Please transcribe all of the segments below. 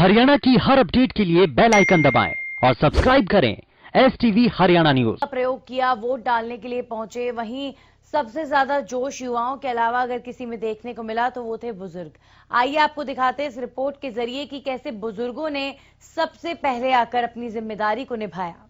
हरियाणा की हर अपडेट के लिए बेल आइकन दबाएं और सब्सक्राइब करें STV हरियाणा न्यूज। प्रयोग किया, वोट डालने के लिए पहुंचे। वहीं सबसे ज्यादा जोश युवाओं के अलावा अगर किसी में देखने को मिला तो वो थे बुजुर्ग। आइए आपको दिखाते हैं इस रिपोर्ट के जरिए कि कैसे बुजुर्गों ने सबसे पहले आकर अपनी जिम्मेदारी को निभाया।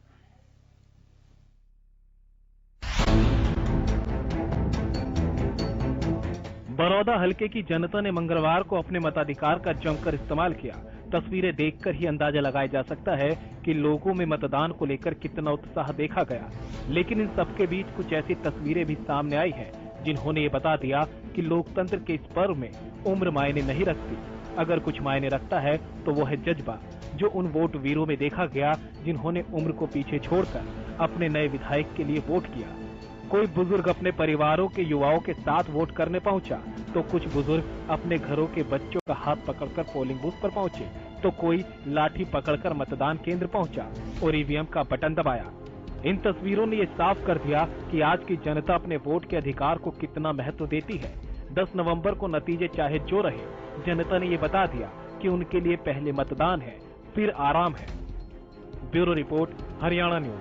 बड़ौदा हलके की जनता ने मंगलवार को अपने मताधिकार का जमकर इस्तेमाल किया। तस्वीरें देखकर ही अंदाजा लगाया जा सकता है कि लोगों में मतदान को लेकर कितना उत्साह देखा गया। लेकिन इन सबके बीच कुछ ऐसी तस्वीरें भी सामने आई है जिन्होंने ये बता दिया कि लोकतंत्र के इस पर्व में उम्र मायने नहीं रखती। अगर कुछ मायने रखता है तो वो है जज्बा, जो उन वोट वीरों में देखा गया जिन्होंने उम्र को पीछे छोड़कर अपने नए विधायक के लिए वोट किया। कोई बुजुर्ग अपने परिवारों के युवाओं के साथ वोट करने पहुंचा, तो कुछ बुजुर्ग अपने घरों के बच्चों का हाथ पकड़कर पोलिंग बूथ पर पहुंचे, तो कोई लाठी पकड़कर मतदान केंद्र पहुंचा और EVM का बटन दबाया। इन तस्वीरों ने ये साफ कर दिया कि आज की जनता अपने वोट के अधिकार को कितना महत्व देती है। 10 नवंबर को नतीजे चाहे जो रहे, जनता ने ये बता दिया कि उनके लिए पहले मतदान है, फिर आराम है। Bureau report, Haryana news.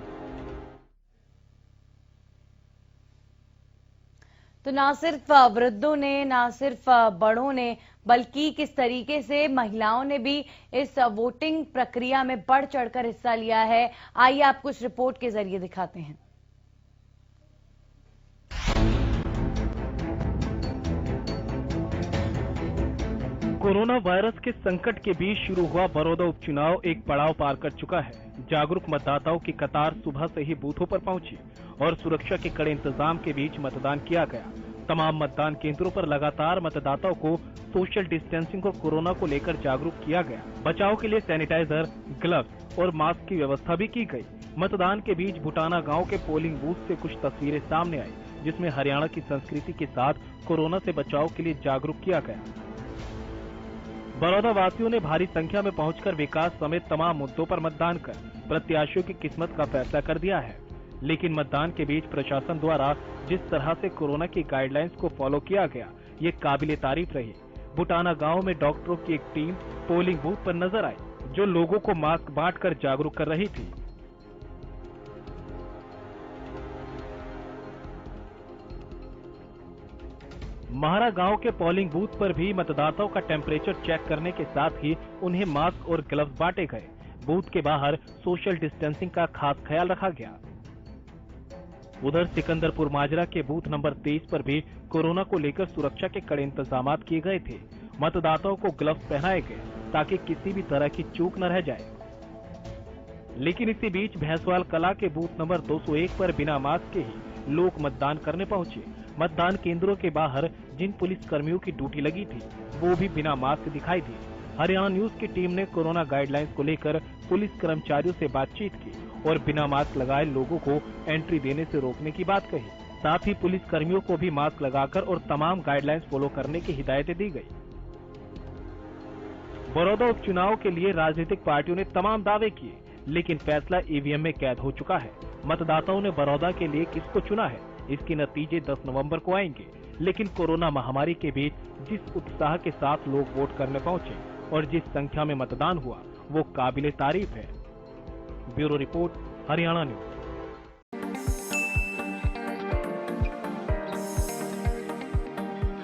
तो ना सिर्फ वृद्धों ने, ना सिर्फ बड़ों ने, बल्कि किस तरीके से महिलाओं ने भी इस वोटिंग प्रक्रिया में बढ़ चढ़कर हिस्सा लिया है, आइए आपको इस रिपोर्ट के जरिए दिखाते हैं। कोरोना वायरस के संकट के बीच शुरू हुआ बड़ौदा उपचुनाव एक पड़ाव पार कर चुका है। जागरूक मतदाताओं की कतार सुबह से ही बूथों पर पहुंची और सुरक्षा के कड़े इंतजाम के बीच मतदान किया गया। तमाम मतदान केंद्रों पर लगातार मतदाताओं को सोशल डिस्टेंसिंग और कोरोना को लेकर जागरूक किया गया। बचाव के लिए सैनिटाइजर, ग्लव्स और मास्क की व्यवस्था भी की गई। मतदान के बीच भुटाना गांव के पोलिंग बूथ से कुछ तस्वीरें सामने आई, जिसमें हरियाणा की संस्कृति के साथ कोरोना से बचाव के लिए जागरूक किया गया। बड़ौदा वासियों ने भारी संख्या में पहुंचकर विकास समेत तमाम मुद्दों पर मतदान कर प्रत्याशियों की किस्मत का फैसला कर दिया है। लेकिन मतदान के बीच प्रशासन द्वारा जिस तरह से कोरोना की गाइडलाइंस को फॉलो किया गया, ये काबिले तारीफ रही। भुटाना गांव में डॉक्टरों की एक टीम पोलिंग बूथ पर नजर आई, जो लोगों को मास्क बांटकर जागरूक कर रही थी। महारा गांव के पोलिंग बूथ पर भी मतदाताओं का टेम्परेचर चेक करने के साथ ही उन्हें मास्क और ग्लव्स बांटे गए। बूथ के बाहर सोशल डिस्टेंसिंग का खास ख्याल रखा गया। उधर सिकंदरपुर माजरा के बूथ नंबर 23 पर भी कोरोना को लेकर सुरक्षा के कड़े इंतजाम किए गए थे। मतदाताओं को ग्लव्स पहनाए गए ताकि किसी भी तरह की चूक न रह जाए। लेकिन इसी बीच भैंसवाल कला के बूथ नंबर 201 पर बिना मास्क के ही लोग मतदान करने पहुंचे। मतदान केंद्रों के बाहर जिन पुलिस कर्मियों की ड्यूटी लगी थी, वो भी बिना मास्क दिखाई दिए। हरियाणा न्यूज की टीम ने कोरोना गाइडलाइंस को लेकर पुलिस कर्मचारियों से बातचीत की और बिना मास्क लगाए लोगों को एंट्री देने से रोकने की बात कही। साथ ही पुलिस कर्मियों को भी मास्क लगाकर और तमाम गाइडलाइंस फॉलो करने की हिदायतें दी गई। बड़ौदा उपचुनाव के लिए राजनीतिक पार्टियों ने तमाम दावे किए, लेकिन फैसला EVM में कैद हो चुका है। मतदाताओं ने बड़ौदा के लिए किसको चुना है, इसके नतीजे 10 नवंबर को आएंगे। लेकिन कोरोना महामारी के बीच जिस उत्साह के साथ लोग वोट करने पहुंचे और जिस संख्या में मतदान हुआ, वो काबिले तारीफ है। Bureau report, Haryana news.